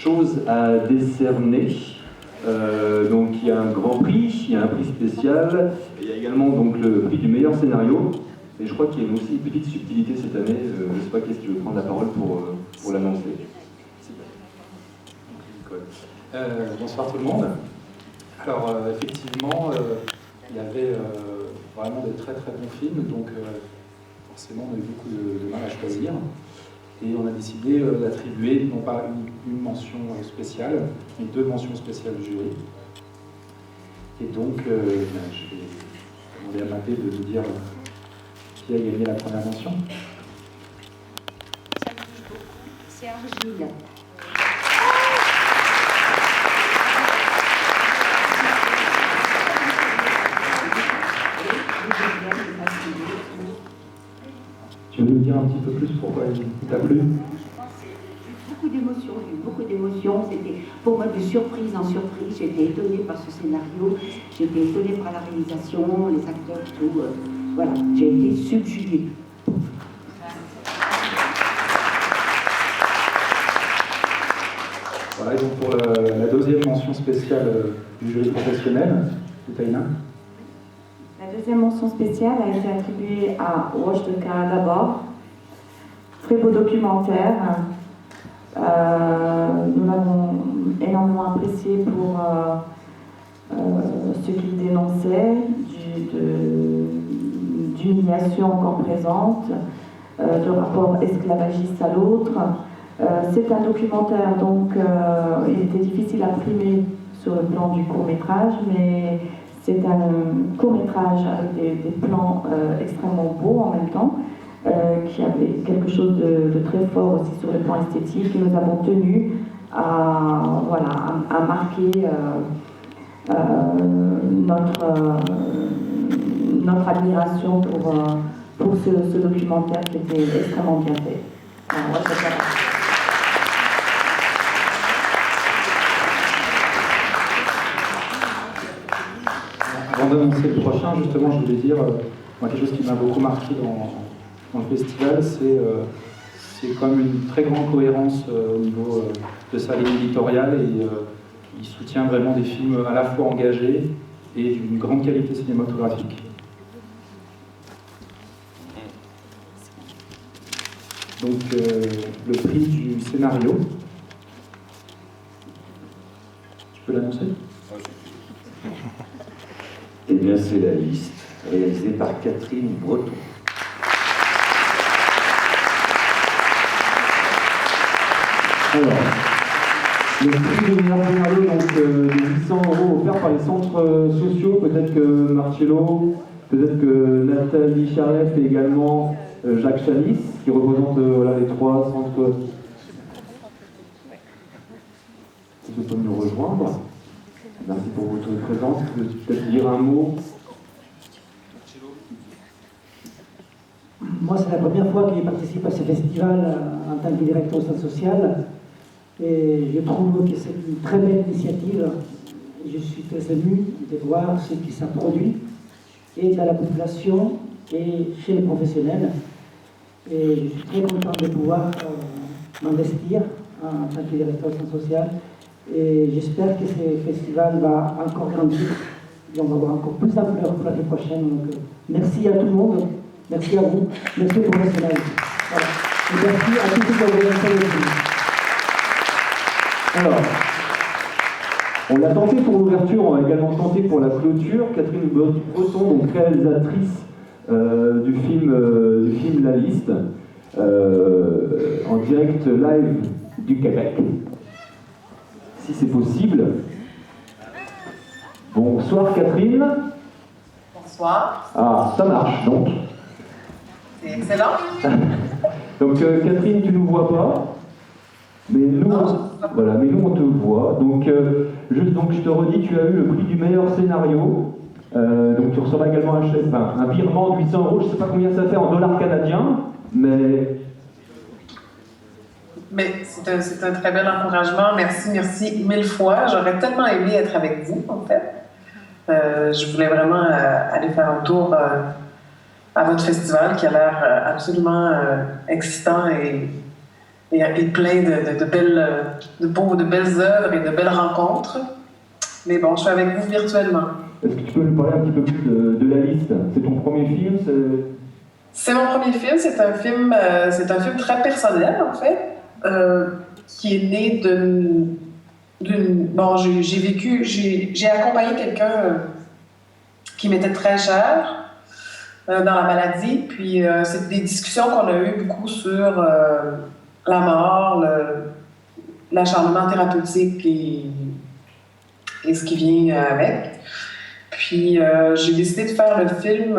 choses à décerner. Donc il y a un grand prix, il y a un prix spécial, et il y a également donc, le prix du meilleur scénario. Et je crois qu'il y a aussi une petite subtilité cette année. Je ne sais pas qui veut prendre la parole pour l'annoncer. Bonsoir tout le monde. Alors effectivement, il y avait vraiment de très très bons films, donc forcément on a eu beaucoup de mal à choisir. Et on a décidé d'attribuer non pas une mention spéciale, mais 2 mentions spéciales du jury. Et donc je vais demander à Mappé de nous dire qui a gagné la première mention. C'est Argile. Tu veux nous dire un petit peu plus pourquoi il t'a plu? Beaucoup d'émotions. C'était pour moi de surprise en surprise. J'étais étonnée par ce scénario, j'étais étonnée par la réalisation, les acteurs, tout. Voilà, j'ai été subjuguée. Voilà, et donc pour la 2e mention spéciale du jury professionnel, Taïna. La 2e mention spéciale a été attribuée à Roche de Cara d'abord. Très beau documentaire. Nous l'avons énormément apprécié pour ce qu'il dénonçait, d'humiliation encore présente, de rapport esclavagiste à l'autre. C'est un documentaire, donc il était difficile à primer sur le plan du court-métrage, mais c'est un court-métrage avec des plans extrêmement beaux en même temps, qui avait quelque chose de très fort aussi sur le plan esthétique. Et nous avons tenu à marquer notre admiration pour ce documentaire qui était extrêmement bien fait. Avant d'annoncer le prochain, justement, je voulais dire quelque chose qui m'a beaucoup marqué dans le festival, c'est comme une très grande cohérence au niveau de sa ligne éditoriale, et il soutient vraiment des films à la fois engagés et d'une grande qualité cinématographique. Donc le prix du scénario, tu peux l'annoncer? Eh bien, c'est La Liste, réalisée par Catherine Breton. Alors, le prix du meilleur scénario, donc de 800 € offert par les centres sociaux, peut-être que Marcello, peut-être que Nathalie Charef et également Jacques Chalis, qui représentent les 3 centres qui peuvent nous rejoindre. Merci pour votre présence. Vous pouvez peut-être dire un mot. Moi, c'est la première fois que je participe à ce festival en tant que directeur au centre social. Et je trouve que c'est une très belle initiative. Je suis très ému de voir ce qui s'est produit, et dans la population et chez les professionnels. Et je suis très content de pouvoir m'investir en tant que directeur au centre social. Et j'espère que ce festival va encore grandir et on va avoir encore plus d'ampleur pour l'année prochaine. Donc, merci à tout le monde, merci à vous, merci aux professionnels. Voilà. Et merci à tous ceux qui ont regardé aussi. Alors, on l'a tenté pour l'ouverture, on l'a également tenté pour la clôture. Catherine Breton, donc réalisatrice du film La Liste, en direct live du Québec. Si c'est possible. Bonsoir Catherine. Bonsoir. Ah, ça marche donc. C'est excellent. Donc Catherine, tu ne nous vois pas, mais nous, on te voit. Donc, je te redis, tu as eu le prix du meilleur scénario. Donc tu recevras également un virement de 800 €. Je ne sais pas combien ça fait en dollars canadiens, mais... Mais c'est un très bel encouragement. Merci mille fois. J'aurais tellement aimé être avec vous, en fait. Je voulais vraiment aller faire un tour à votre festival qui a l'air absolument excitant et et plein de belles œuvres et de belles rencontres. Mais bon, je suis avec vous virtuellement. Est-ce que tu peux nous parler un petit peu plus de La Liste? C'est ton premier film? C'est mon premier film. C'est un film très personnel, en fait, qui est né d'une... Bon, j'ai accompagné quelqu'un qui m'était très cher dans la maladie, puis c'est des discussions qu'on a eues beaucoup sur la mort, l'acharnement thérapeutique et ce qui vient avec. Puis j'ai décidé de faire le film.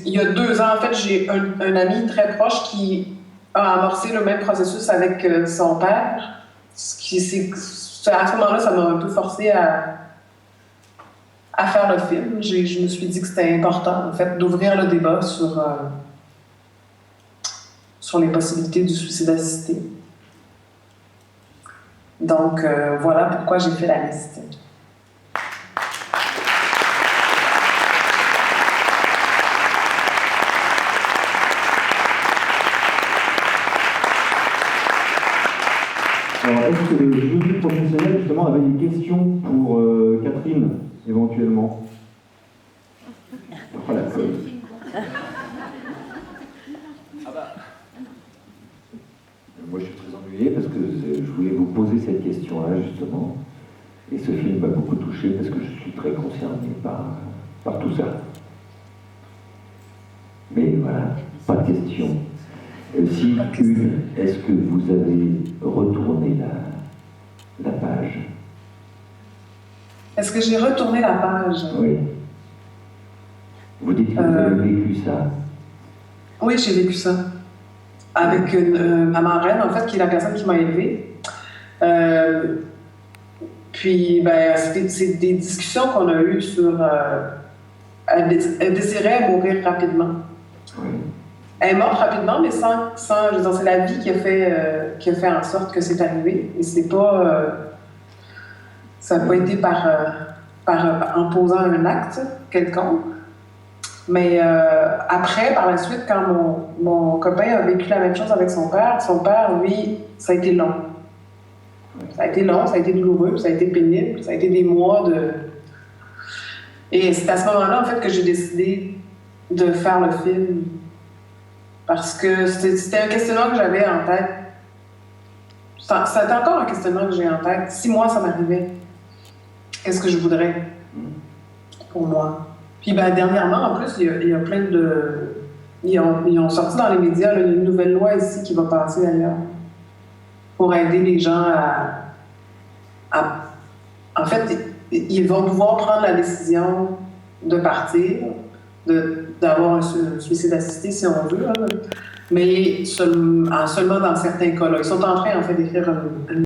Il y a 2 ans, en fait, j'ai un ami très proche qui a amorcé le même processus avec son père. À ce moment-là, ça m'a un peu forcé à faire le film. Je me suis dit que c'était important, en fait, d'ouvrir le débat sur les possibilités du suicide assisté. Donc, voilà pourquoi j'ai fait La Liste. Alors, est-ce que le jury professionnel, justement, avait une question pour Catherine, éventuellement? Oh, la colle. Moi, je suis très ennuyé parce que je voulais vous poser cette question-là, justement. Et ce film m'a beaucoup touché parce que je suis très concerné par tout ça. Mais voilà, pas de question. Si une, est-ce que vous avez retourné la page? Est-ce que j'ai retourné la page? Oui. Vous dites que vous avez vécu ça? Oui, j'ai vécu ça. Avec ma marraine, en fait, qui est la personne qui m'a élevée. Puis, c'est des discussions qu'on a eues sur... elle désirait mourir rapidement. Oui. Elle est morte rapidement, mais sans je veux dire, c'est la vie qui a fait en sorte que c'est arrivé. Et c'est pas... ça n'a pas été en posant un acte quelconque. Mais après, par la suite, quand mon copain a vécu la même chose avec son père, lui, ça a été long. Ça a été long, ça a été douloureux, ça a été pénible, ça a été des mois de... Et c'est à ce moment-là, en fait, que j'ai décidé de faire le film. Parce que c'était un questionnement que j'avais en tête. C'était encore un questionnement que j'ai en tête. Si moi, ça m'arrivait, qu'est-ce que je voudrais pour moi? Puis dernièrement, en plus, il y a plein de... Ils ont sorti dans les médias là, une nouvelle loi ici qui va passer d'ailleurs pour aider les gens à... En fait, ils vont pouvoir prendre la décision de partir, d'avoir un suicide assisté si on veut, hein, mais seulement dans certains cas. Là. Ils sont en train, en fait, d'écrire une